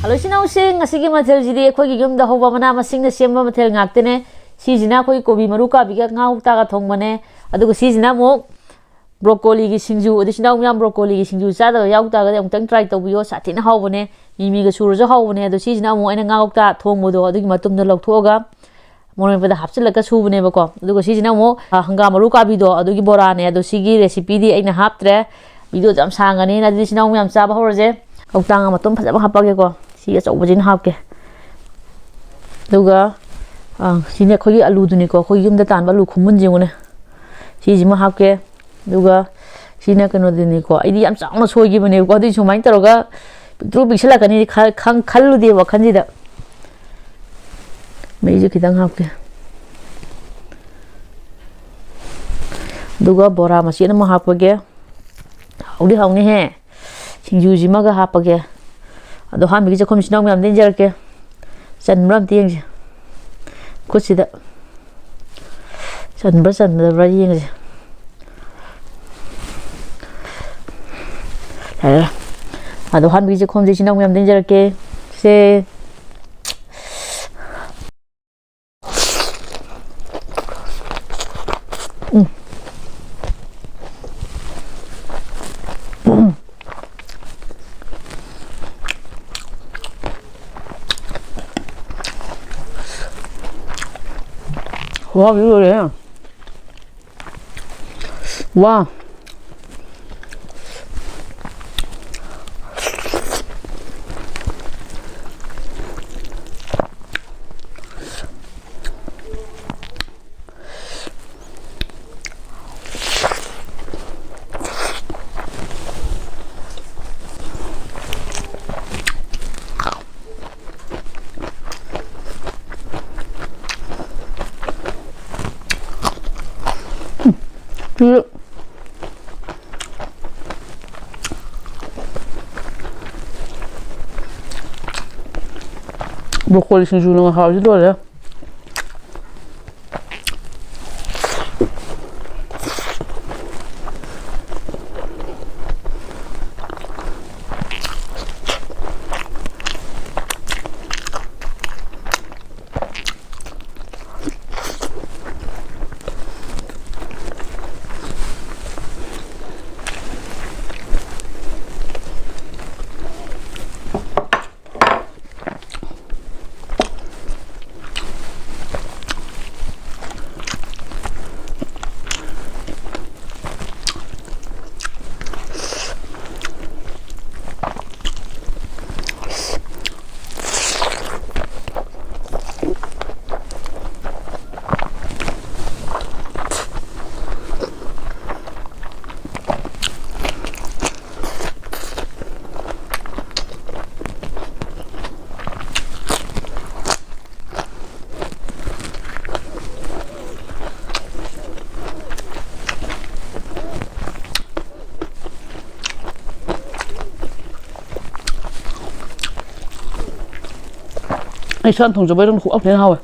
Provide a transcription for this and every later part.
ꯂꯣꯏꯁꯤꯅꯧꯁꯤꯡ ꯑꯁꯤꯒꯤ ꯃꯊꯦꯜꯁꯤꯗꯤ ꯑꯩꯈꯣꯏꯒꯤ ꯌꯨꯝꯗ ꯍꯧꯕ ꯃꯅꯥ ꯃꯁꯤꯡꯅ ꯁꯦꯝꯕ ꯃꯊꯦꯜ ꯉꯥꯛꯇꯅꯦ ꯁꯤꯁꯤꯅ ꯑꯩꯈꯣꯏ ꯀꯣꯕꯤ ꯃꯔꯨ ꯀꯥꯕꯤꯒ ꯉꯥ ꯀꯧꯇꯥꯒ ꯊꯣꯡꯕꯅꯦ ꯑꯗꯨꯒ ꯁꯤꯁꯤꯅ ꯑꯃꯨꯛ ꯕ꯭ꯔꯣꯀꯣꯂꯤꯒꯤ ꯁꯤꯡꯖꯨ ꯑꯗꯨꯁꯤꯅ ꯃꯌꯥꯝ ꯕ꯭ꯔꯣꯀꯣꯂꯤꯒꯤ ꯁꯤꯡꯖꯨ ꯆꯥꯗꯕ ꯌꯥꯎ ꯇꯥꯔꯒꯗꯤ ꯑꯃꯨꯛꯇꯪ ꯇ꯭ꯔꯥꯏ ꯇꯧꯕꯤꯌꯣ ꯁꯥꯊꯤꯅ ꯍꯥꯎꯕꯅꯦ ꯃꯤꯃꯤꯒ ꯁꯨꯔꯁꯨ ꯍꯥꯎꯕꯅꯦ ꯑꯗꯣ ꯁꯤꯁꯤꯅ ꯑꯃꯨꯛ ꯑꯩꯅ ꯉꯥ ꯀꯧꯇꯥ ꯊꯣꯡꯕꯗꯣ ꯑꯗꯨꯒꯤ ꯃꯇꯨꯡꯗ ꯂꯧꯊꯣꯛꯑꯒ ꯃꯣꯔꯣꯛ ꯃꯦꯠꯄꯗ ꯍꯥꯞꯆꯤꯜꯂꯒ ꯁꯨꯕꯅꯦꯕꯀꯣ ꯑꯗꯨꯒ ꯁꯤꯁꯤꯅ ꯑꯃꯨꯛ ꯍꯪꯒꯥꯝ ꯃꯔꯨ ꯀꯥꯕꯤꯗꯣ ꯑꯗꯨꯒꯤ ꯕꯣꯔꯥꯅꯦ ꯑꯗꯣ ꯁꯤꯒꯤ ꯔꯦꯁꯤꯄꯤꯗꯤ ꯑꯩꯅ ꯍꯥꯞꯇ꯭ꯔꯦ ꯚꯤꯗꯤꯑꯣꯁꯨ ꯌꯥꯝ ꯁꯥꯡꯒꯅꯤꯅ ꯑꯗꯨꯗꯤ ꯁꯤꯅ ꯃꯌꯥꯝ ꯆꯥꯕ ꯍꯧꯔꯁꯦ ꯀꯧꯇꯥ ꯃꯇꯨꯝ ꯐꯖꯅ ꯍꯥꯞꯄꯒꯦꯀꯣ ꯁꯤ ꯑꯆꯧꯕꯁꯤꯅ ꯍꯥꯞꯀꯦ ꯑꯗꯨꯒ ꯁꯤꯅ ꯑꯩꯈꯣꯏꯒꯤ ꯑꯂꯨꯗꯨꯅꯤꯀꯣ ꯑꯩꯈꯣꯏ ꯌꯨꯝꯗ ꯇꯥꯟꯕ ꯑꯂꯨ ꯈꯨꯃꯨꯟ ꯌꯦꯡꯉꯨꯅꯦ ꯁꯤꯁꯤꯃ ꯍꯥꯞꯀꯦ ꯑꯗꯨꯒ ꯁꯤꯅ ꯀꯩꯅꯣꯗꯨꯅꯤꯀꯣ ꯑꯩꯗꯤ ꯌꯥꯝ ꯆꯥꯎꯅ ꯁꯣꯏꯈꯤꯕꯅꯦꯕꯀꯣ ꯑꯗꯨꯗꯤ ꯁꯨꯃꯥꯏꯅ ꯇꯧꯔꯒ ꯄꯤꯛꯇ꯭ꯔꯨ ꯄꯤꯛꯁꯜꯂꯛꯀꯅꯤ ꯈꯜꯂꯨꯗꯦ ꯋꯥꯈꯜꯁꯤꯗ ꯃꯍꯤꯁꯨ ꯈꯤꯇꯪ ꯍꯥꯞꯀꯦ ꯑꯗꯨꯒ ꯕꯣꯔꯥ ꯃꯆꯦꯠ ꯑꯃ ꯍꯥꯞꯄꯒꯦ ꯍꯥꯎꯗꯤ ꯍꯥꯎꯅꯤꯍꯦ ꯁꯤꯡꯖꯨꯁꯤꯃꯒ ꯍꯥꯞꯄꯒꯦ ꯑꯗꯣ ꯑꯍꯥꯟꯕꯒꯤ ꯆꯥꯛꯈꯨꯝ ꯏꯆꯤꯟ ꯏꯅꯥꯎ ꯃꯌꯥꯝ ꯌꯦꯡꯖꯔꯛꯀꯦ ꯆꯟꯕ꯭ꯔꯥ ꯑꯝꯇ ꯌꯦꯡꯁꯦ ꯈꯨꯠꯁꯤꯗ ꯆꯟꯕ꯭ꯔꯥ ꯆꯟꯗꯕ꯭ꯔꯥ ꯌꯦꯡꯉꯁꯦ ꯌꯥꯔꯦ ꯑꯗꯣ ꯑꯍꯥꯟꯕꯒꯤ ꯆꯥꯛꯈꯨꯝꯁꯦ ꯏꯆꯤꯟ ꯏꯅꯥꯎ ꯃꯌꯥꯝ ꯌꯦꯡꯖꯔꯛꯀꯦ ꯁꯦ 와, 왜 그래? 와. 브로콜리 신주는 하지 도래. 이 산통 좀 이런 거 그냥 하고.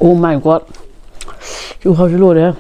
Oh my god. Chú hơi lùi đấy.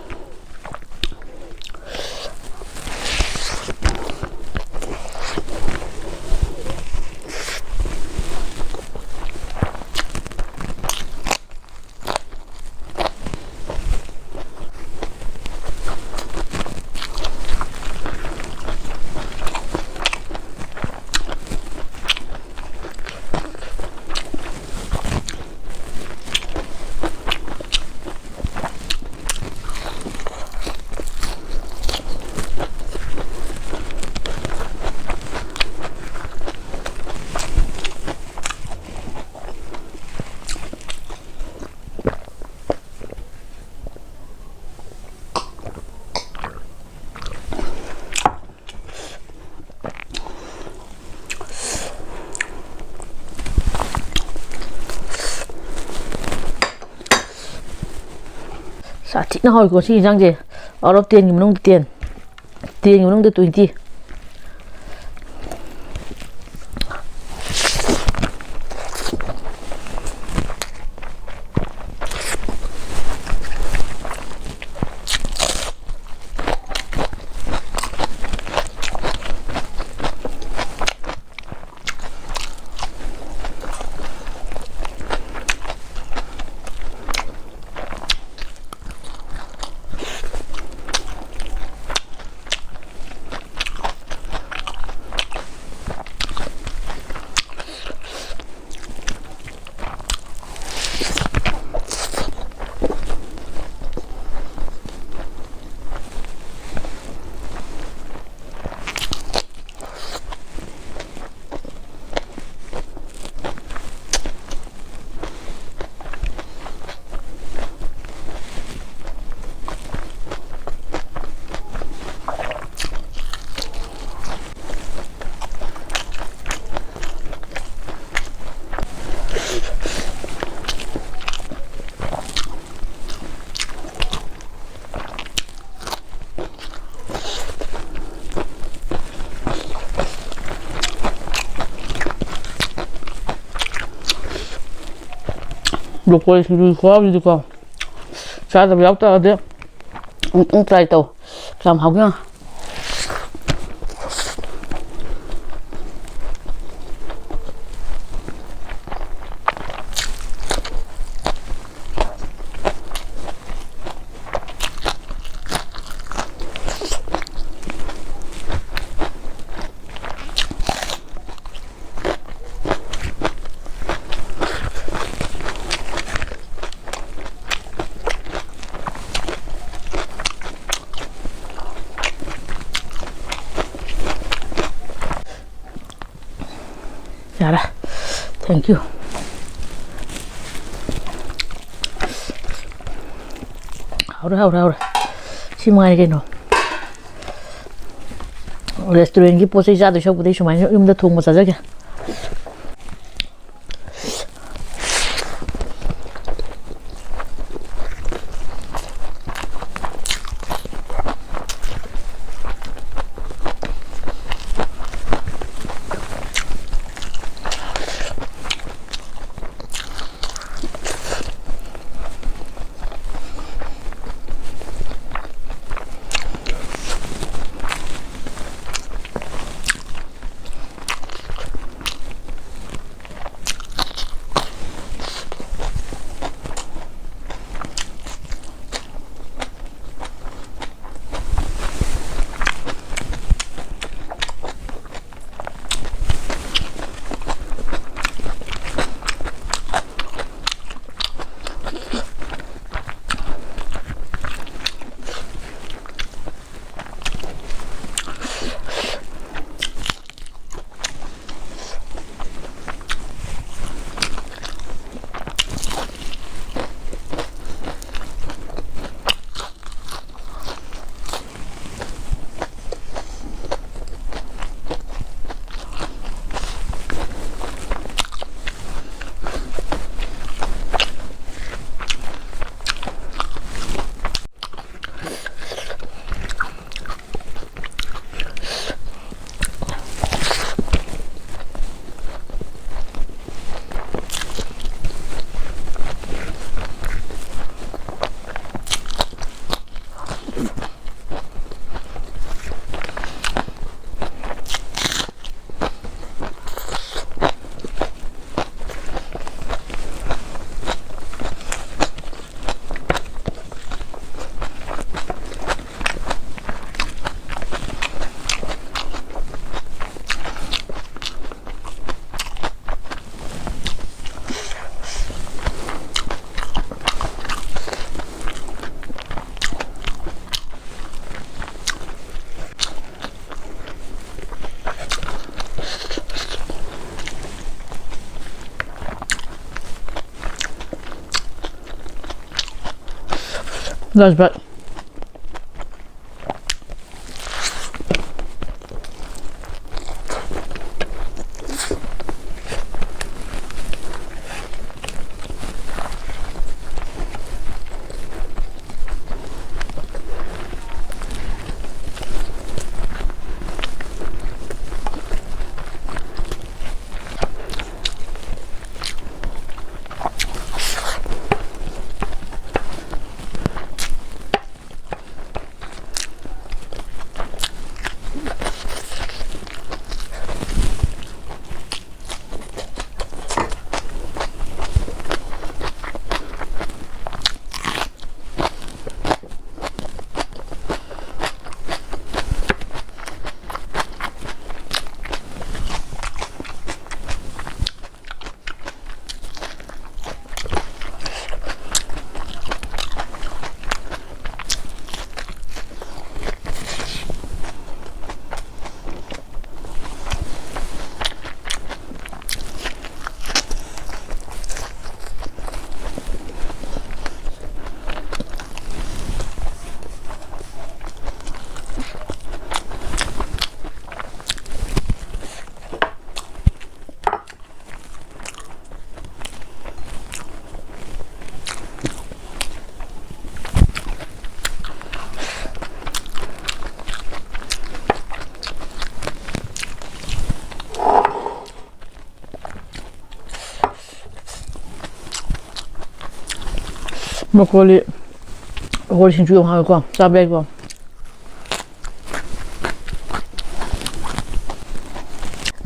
사티나 하고 시장제 어렵된 김농 된 김농도 20 Brocoli thì khó đi con sao tao béo tao đấy ông trai tao làm học nhá dạ đây thank you hao rồi xin mời cái nó restaurant cái post ra từ shop của đây số máy chúng ta thùng một giờ kìa That's right. 브로콜리 신주 좀 하고 짜배고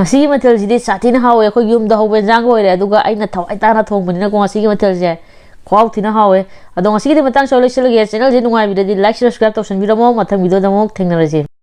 ngasi mathel jidi satina hawe ko yumda hobe jang hoire aduga aina thawai tana thongbanina ko ngasi mathel je khwaw thina hawe ado ngasi di matang solo selo ge channel je nungai video di like subscribe to san video mo mathang video da mo thengnaraje